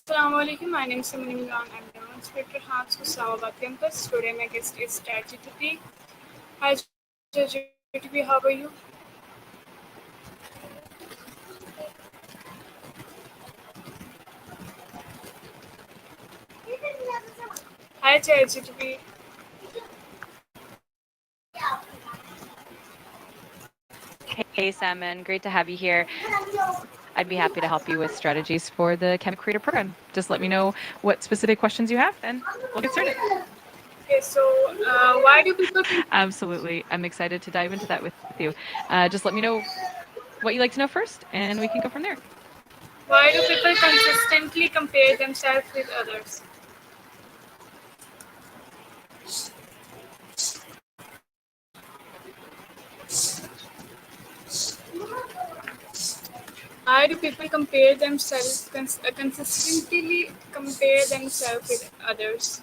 Assalamu alaikum. My name is Simran Imran. I'm Demonstrator Hans Islamabad campus. Today my guest is ChatGPT. Hi ChatGPT, how are you? Hi ChatGPT. Hey, Salmon, great to have you here. I'd be happy to help you with strategies for the Academy Creator Program. Just let me know what specific questions you have, and we'll get started. Okay, so why do people Absolutely. I'm excited to dive into that with you. Just let me know what you'd like to know first, and we can go from there. consistently compare themselves with others? Why do people consistently compare themselves with others?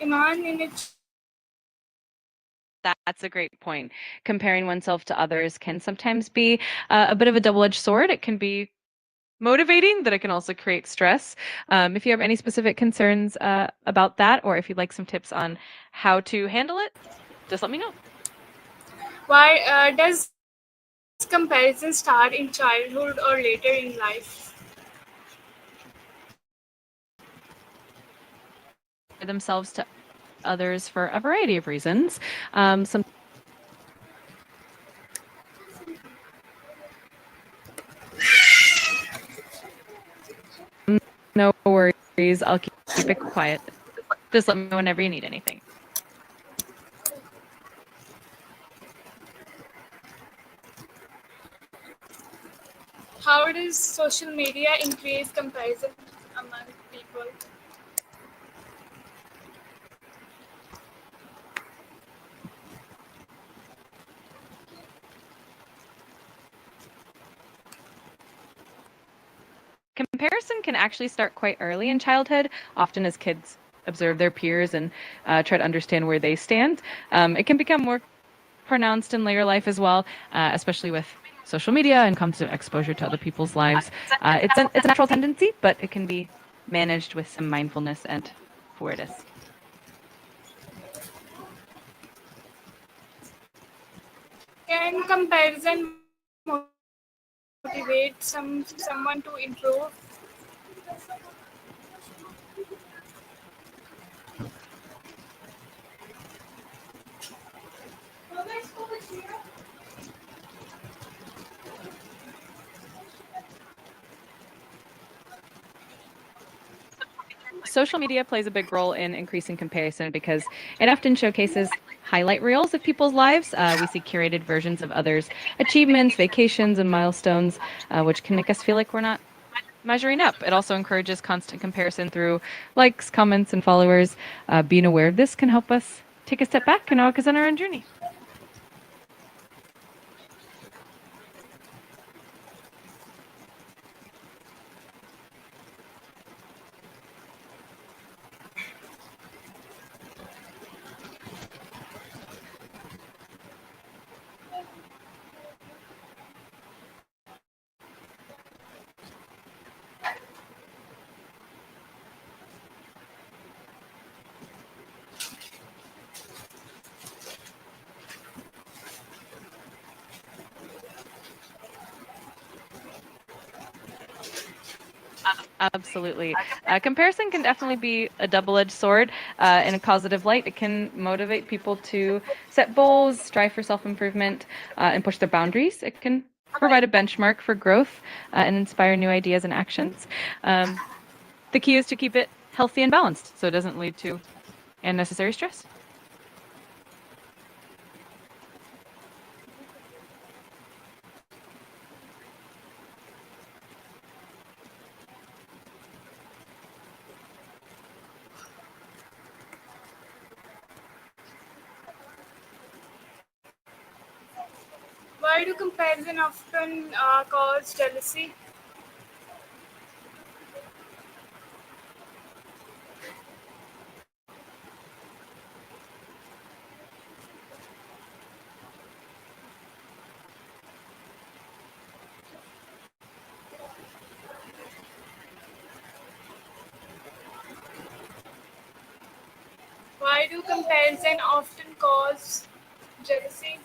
Iman in it. That's a great point. Comparing oneself to others can sometimes be a bit of a double edged sword. It can be motivating, but it can also create stress. If you have any specific concerns about that, or if you'd like some tips on how to handle it, just let me know. Why does comparison start in childhood or later in life? Themselves to others for a variety of reasons. Some no worries. I'll keep it quiet. Just let me know whenever you need anything. How does social media increase comparison among people? Comparison can actually start quite early in childhood, often as kids observe their peers and try to understand where they stand. It can become more pronounced in later life as well, especially with social media and constant exposure to other people's lives. It's a natural tendency, but it can be managed with some mindfulness and awareness. Can comparison motivate someone to improve? Social media plays a big role in increasing comparison because it often showcases highlight reels of people's lives. We see curated versions of others' achievements, vacations, and milestones, which can make us feel like we're not measuring up. It also encourages constant comparison through likes, comments, and followers. Being aware of this can help us take a step back and focus on our own journey. Absolutely. Comparison can definitely be a double edged sword. In a positive light, it can motivate people to set goals, strive for self improvement, and push their boundaries. It can provide a benchmark for growth and inspire new ideas and actions. The key is to keep it healthy and balanced so it doesn't lead to unnecessary stress. Why do comparison often cause jealousy? do comparison often cause jealousy?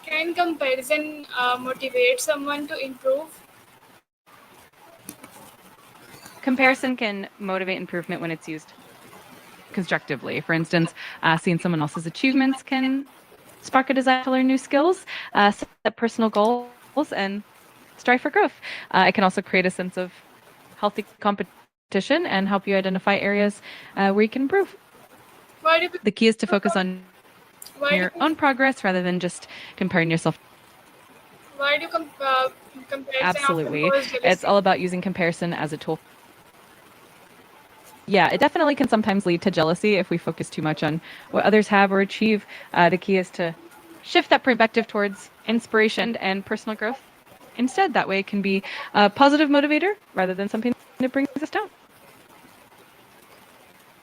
Can comparison motivate someone to improve? Comparison can motivate improvement when it's used constructively. For instance, seeing someone else's achievements can spark a desire to learn new skills, set personal goals, and strive for growth. It can also create a sense of healthy competition and help you identify areas where you can improve. Why do The key is to focus on why your do, own progress rather than just comparing yourself. why do comparison often Absolutely. cause It's jealousy? all about using comparison as a tool. Yeah, it definitely can sometimes lead to jealousy if we focus too much on what others have or achieve. The key is to shift that perspective towards inspiration and personal growth. Instead, that way it can be a positive motivator rather than something that brings us down.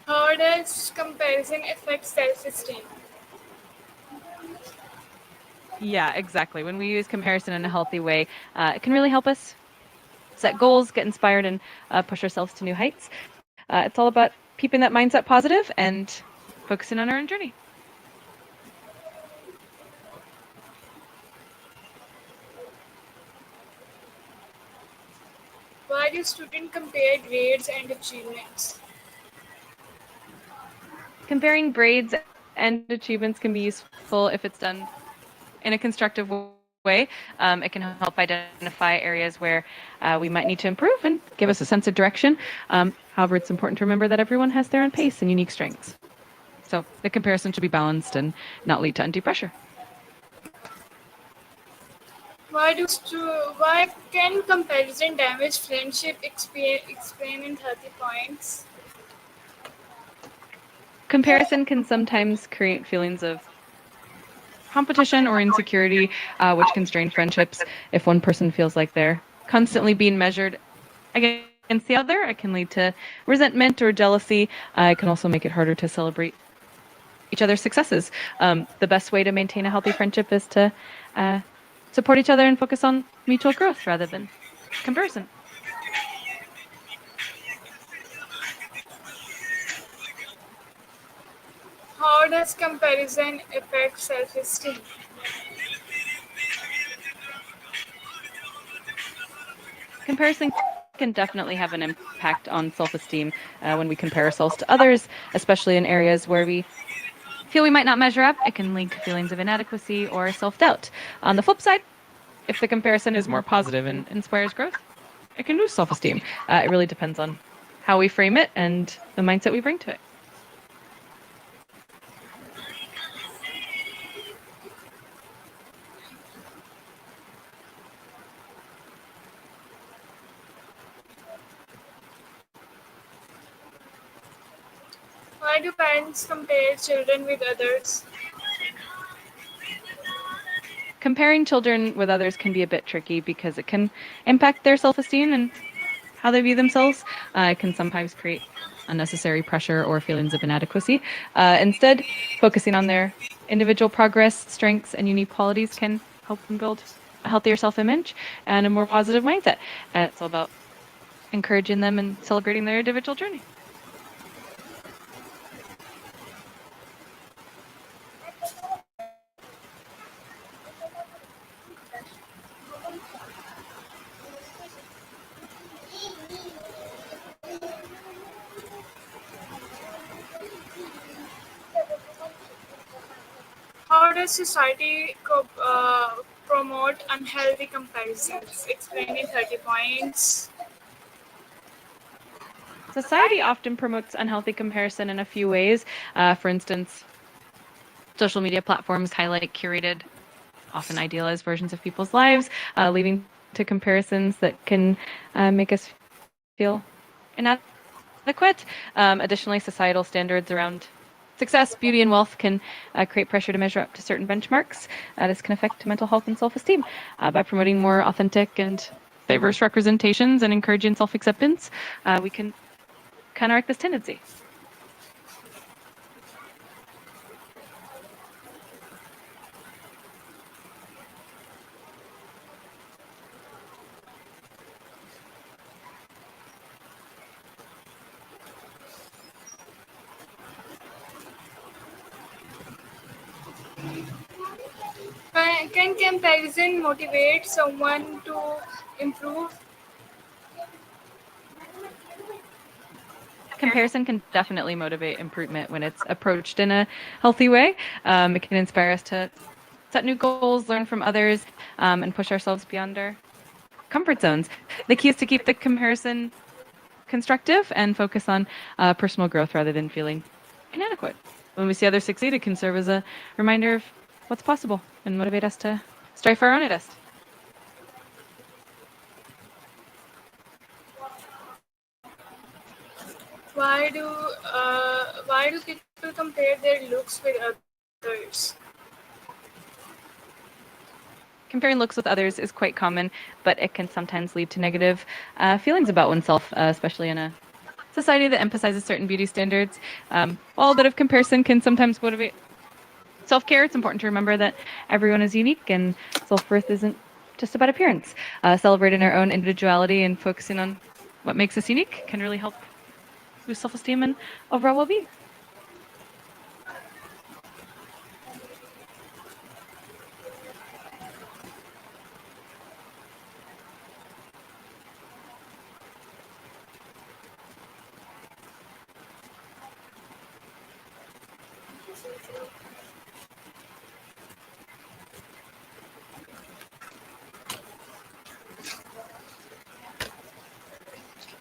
How does comparison affect self-esteem? Yeah, exactly. When we use comparison in a healthy way, it can really help us set goals, get inspired, and push ourselves to new heights. It's all about keeping that mindset positive and focusing on our own journey. Why do students compare grades and achievements? Comparing grades and achievements can be useful if it's done in a constructive way. It can help identify areas where we might need to improve and give us a sense of direction. However, it's important to remember that everyone has their own pace and unique strengths. So the comparison should be balanced and not lead to undue pressure. Why can comparison damage friendship? Explain in 30 points. Comparison can sometimes create feelings of competition or insecurity, which can strain friendships. If one person feels like they're constantly being measured against the other, it can lead to resentment or jealousy. It can also make it harder to celebrate each other's successes. The best way to maintain a healthy friendship is to support each other and focus on mutual growth rather than comparison. How does comparison affect self-esteem? Comparison can definitely have an impact on self-esteem when we compare ourselves to others, especially in areas where we feel we might not measure up. It can lead to feelings of inadequacy or self-doubt. On the flip side, if the comparison is more positive and inspires growth, it can boost self-esteem. It really depends on how we frame it and the mindset we bring to it. Why do parents compare children with others? Comparing children with others can be a bit tricky because it can impact their self-esteem and how they view themselves. It can sometimes create unnecessary pressure or feelings of inadequacy. Instead, focusing on their individual progress, strengths, and unique qualities can help them build a healthier self-image and a more positive mindset. It's all about encouraging them and celebrating their individual journey. how does society promote unhealthy comparisons? Explain in 30 points. Society often promotes unhealthy comparison in a few ways. For instance, social media platforms highlight curated, often idealized versions of people's lives, leading to comparisons that can make us feel inadequate. Additionally, societal standards around success, beauty, and wealth can create pressure to measure up to certain benchmarks. This can affect mental health and self-esteem. By promoting more authentic and diverse representations and encouraging self-acceptance, we can counteract this tendency. Can comparison motivate someone to improve? Comparison can definitely motivate improvement when it's approached in a healthy way. It can inspire us to set new goals, learn from others, and push ourselves beyond our comfort zones. The key is to keep the comparison constructive and focus on personal growth rather than feeling inadequate. When we see others succeed, it can serve as a reminder of what's possible and motivate us to strive for our own best. Why do people compare their looks with others? Comparing looks with others is quite common, but it can sometimes lead to negative feelings about oneself, especially in a society that emphasizes certain beauty standards. While a bit of comparison can sometimes motivate self-care, it's important to remember that everyone is unique and self-worth isn't just about appearance. Celebrating our own individuality and focusing on what makes us unique can really help boost self-esteem and overall well-being.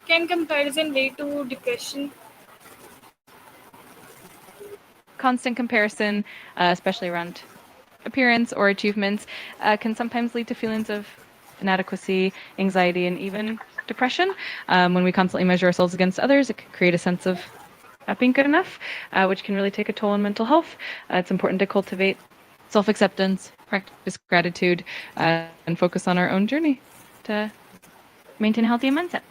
Can comparison lead to depression? Constant comparison, especially around appearance or achievements, can sometimes lead to feelings of inadequacy, anxiety, and even depression. When we constantly measure ourselves against others, it can create a sense of not being good enough, which can really take a toll on mental health. It's important to cultivate self-acceptance, practice gratitude, and focus on our own journey to maintain a healthy mindset.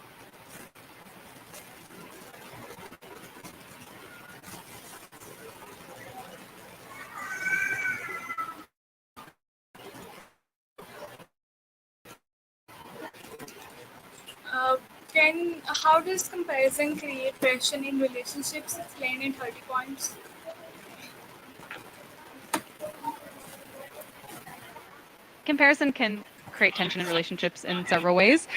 How does comparison create pressure in relationships? Explain in 30 points. Comparison can create tension in relationships in several ways.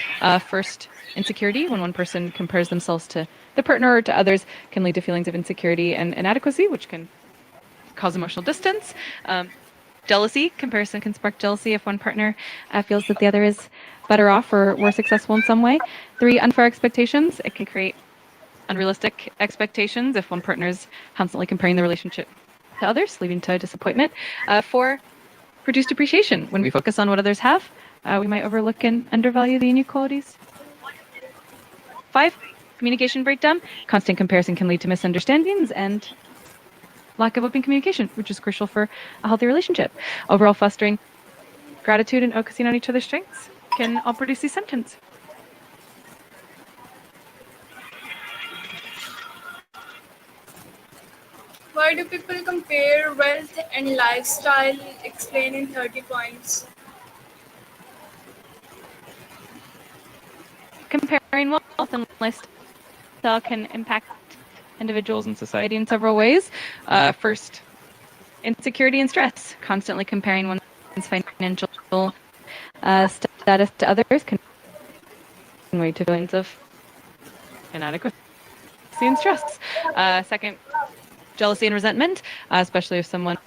First, insecurity. When one person compares themselves to their partner or to others, can lead to feelings of insecurity and inadequacy, which can cause emotional distance. Jealousy. Comparison can spark jealousy if one partner feels that the other is better off or more successful in some way. 3, unfair expectations. It can create unrealistic expectations if one partner is constantly comparing the relationship to others, leading to disappointment. 4, reduced appreciation. When we focus on what others have, we might overlook and undervalue the unique qualities. 5, communication breakdown. Constant comparison can lead to misunderstandings and lack of open communication, which is crucial for a healthy relationship. Overall, fostering gratitude and focusing on each other's strengths can all produce these symptoms. Why do people compare wealth and lifestyle? Explain in 30 points. Comparing wealth and lifestyle can impact individuals and society in several ways. First, insecurity and stress. Constantly comparing one's financial status to others can lead to feelings of inadequacy and stress. Second, jealousy and resentment, especially if someone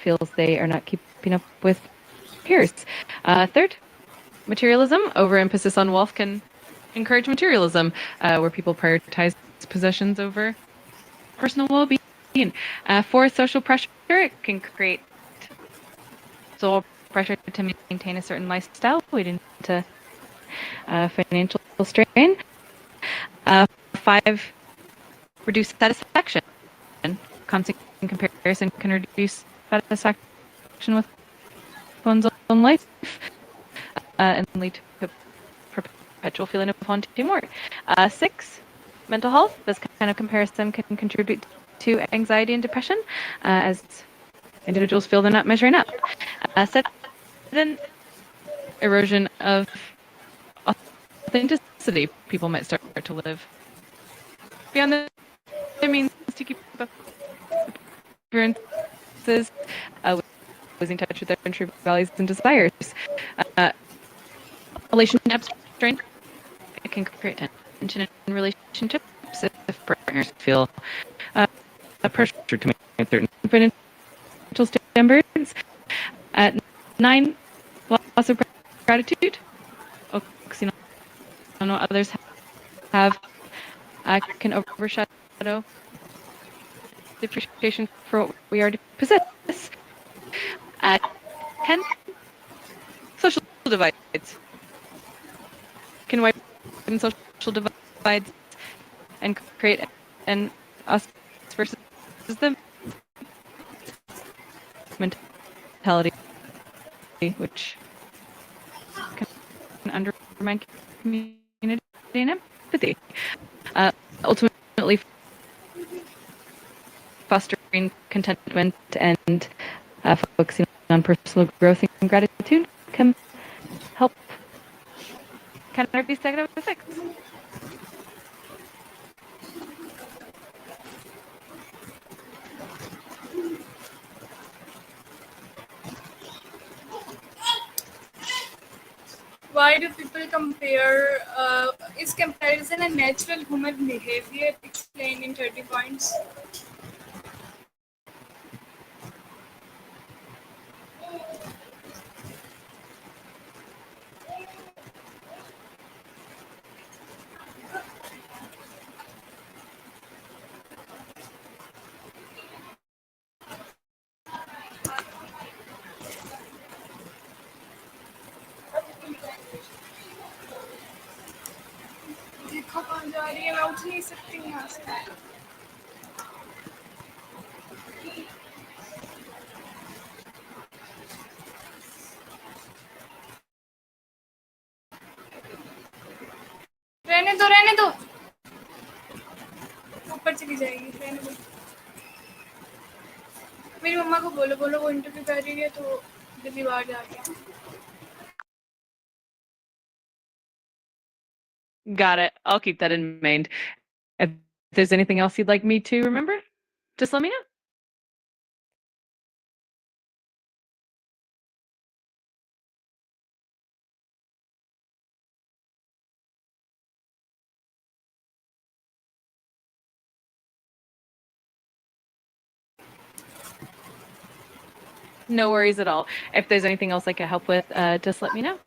feels they are not keeping up with peers. Third, materialism. Overemphasis on wealth can encourage materialism, where people prioritize possessions over personal well-being. Fourth, social pressure. It can create social pressure to maintain a certain lifestyle, leading to financial strain. Five, reduced satisfaction. Constant comparison can reduce satisfaction with one's own life and lead to a perpetual feeling of wanting more. Six, mental health. This kind of comparison can contribute to anxiety and depression as individuals feel they're not measuring up. Seven, erosion of authenticity. People might start to live beyond their means to keep up appearances, losing touch with their true values and desires. Elation and abstract, it can create tension in relationships if partners feel a pressure to meet certain financial standards. At 9, loss of gratitude, focusing on what others have can overshadow the appreciation for what we already possess. At 10, social divides can widen social divides and create an us versus them mentality, which can undermine community and empathy. Ultimately, fostering contentment and focusing on personal growth and gratitude can help counter these negative effects. Why do people compare? Is comparison a natural human behavior? Explain in 30 points. देखो कहाँ जा रही है, मैं उठ नहीं सकती यहाँ से. रहने दो ऊपर चली जाएगी. रहने दो. मेरी मम्मा को बोलो वो इंटरव्यू कर रही है तो दिल्ली बाहर जा रही है. Got it. I'll keep that in mind. If there's anything else you'd like me to remember, just let me know. No worries at all. If there's anything else I can help with, just let me know.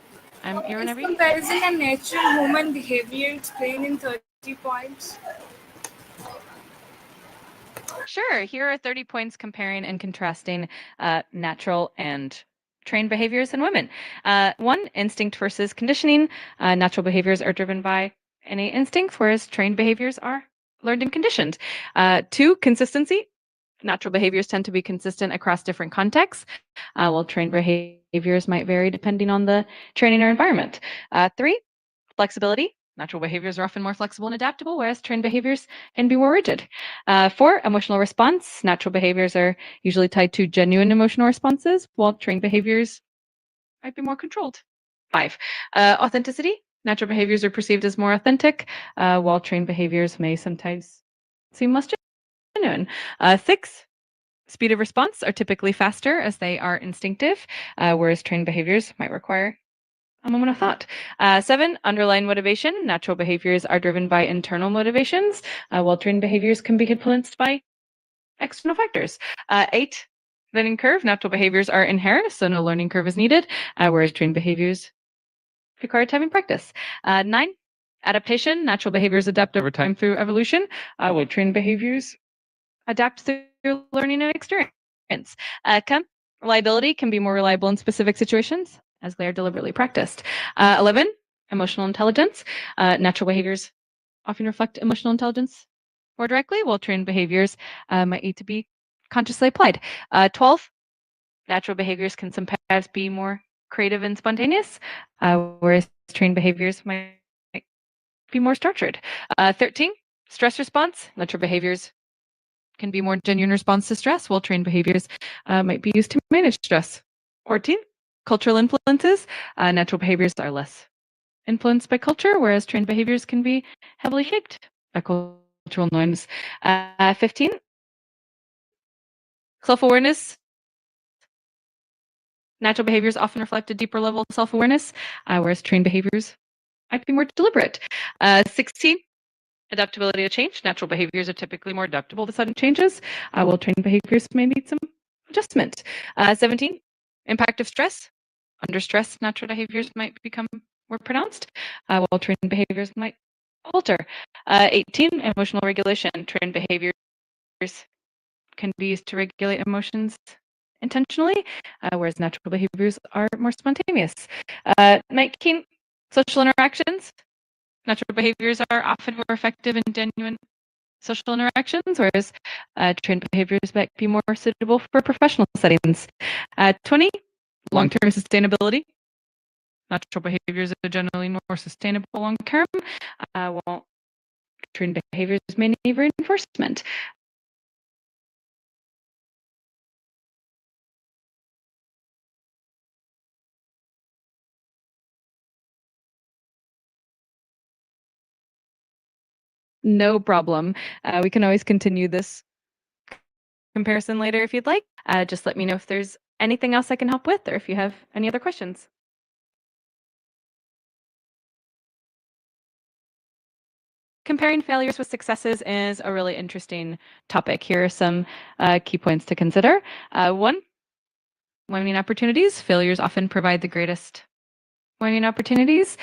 I'm here whenever you need. Is comparison a natural human behavior? Explain in 30 points. Sure. Here are 30 points comparing and contrasting natural and trained behaviors in women. 1, instinct versus conditioning. Natural behaviors are driven by innate instinct, whereas trained behaviors are learned and conditioned. 2, consistency. Natural behaviors tend to be consistent across different contexts, while trained behaviors might vary depending on the training or environment. 3, flexibility. Natural behaviors are often more flexible and adaptable, whereas trained behaviors can be more rigid. 4, emotional response. Natural behaviors are usually tied to genuine emotional responses, while trained behaviors might be more controlled. 5, authenticity. Natural behaviors are perceived as more authentic, while trained behaviors may sometimes seem less genuine. 6, speed of response are typically faster as they are instinctive, whereas trained behaviors might require a moment of thought. 7, underlying motivation. Natural behaviors are driven by internal motivations, while trained behaviors can be influenced by external factors. 8, learning curve, natural behaviors are inherent, so no learning curve is needed, whereas trained behaviors require time and practice. 9, adaptation, natural behaviors adapt over time through evolution, while trained behaviors adapt through learning and experience. 10, reliability can be more reliable in specific situations as they are deliberately practiced. 11, emotional intelligence, natural behaviors often reflect emotional intelligence more directly, while trained behaviors might need to be consciously applied. 12, natural behaviors can sometimes be more creative and spontaneous, whereas trained behaviors might be more structured. 13, stress response, natural behaviors can be more genuine response to stress, while trained behaviors might be used to manage stress. 14, cultural influences, natural behaviors are less influenced by culture, whereas trained behaviors can be heavily shaped by cultural norms. 15, self-awareness. Natural behaviors often reflect a deeper level of self-awareness, whereas trained behaviors might be more deliberate. 16, adaptability to change. Natural behaviors are typically more adaptable to sudden changes, while trained behaviors may need some adjustment. 17, impact of stress. Under stress, natural behaviors might become more pronounced, while trained behaviors might alter. 18, emotional regulation. Trained behaviors can be used to regulate emotions intentionally, whereas natural behaviors are more spontaneous. 19, social interactions. Natural behaviors are often more effective in genuine social interactions, whereas trained behaviors might be more suitable for professional settings. 20, long-term sustainability. Natural behaviors are generally more sustainable long-term, while trained behaviors may need reinforcement. No problem. We can always continue this comparison later if you'd like. Just let me know if there's anything else I can help with or if you have any other questions. Comparing failures with successes is a really interesting topic. Here are some key points to consider. One, learning opportunities. Failures often provide the greatest learning opportunities,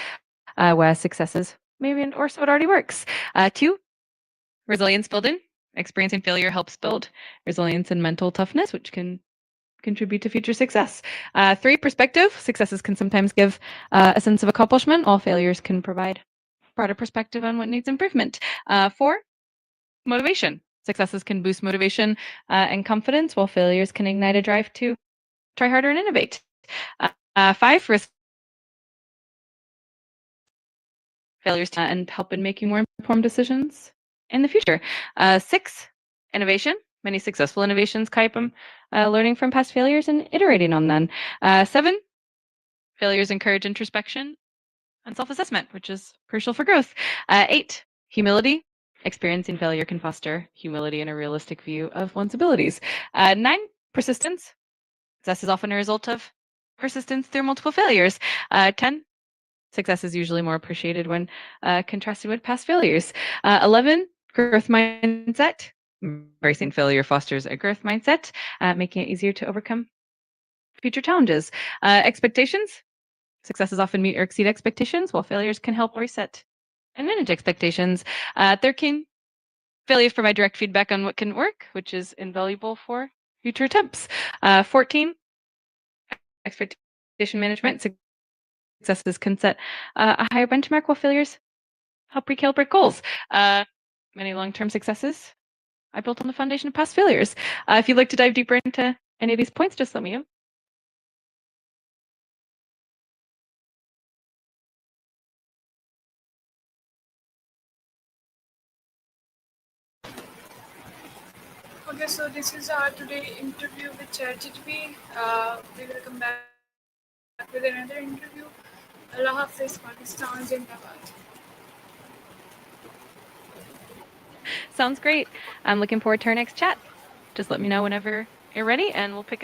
whereas successes maybe endorse what already works. 2, resilience building. Experiencing failure helps build resilience and mental toughness, which can contribute to future success. 3, perspective. Successes can sometimes give a sense of accomplishment, while failures can provide broader perspective on what needs improvement. 4, motivation. Successes can boost motivation and confidence, while failures can ignite a drive to try harder and innovate. 5, risk failures and help in making more informed decisions in the future. 6, innovation. Many successful innovations come from learning from past failures and iterating on them. 7, failures encourage introspection and self-assessment, which is crucial for growth. 8, humility. Experiencing failure can foster humility and a realistic view of one's abilities. 9, persistence. Success is often a result of persistence through multiple failures. 10, success is usually more appreciated when contrasted with past failures. 11, growth mindset. Embracing failure fosters a growth mindset, making it easier to overcome future challenges. Expectations. Successes often meet or exceed expectations, while failures can help reset and manage expectations. 13, failures provide direct feedback on what can work, which is invaluable for future attempts. 14, expectation management. Successes can set a higher benchmark, while failures help recalibrate goals. Many long-term successes I built on the foundation of past failures. If you'd like to dive deeper into any of these points, just let me know. Okay, so this is our today interview with ChatGPT. We will come back with another interview. Allah Hafiz, Pakistan, Zindabad. Sounds great. I'm looking forward to our next chat. Just let me know whenever you're ready, and we'll pick up.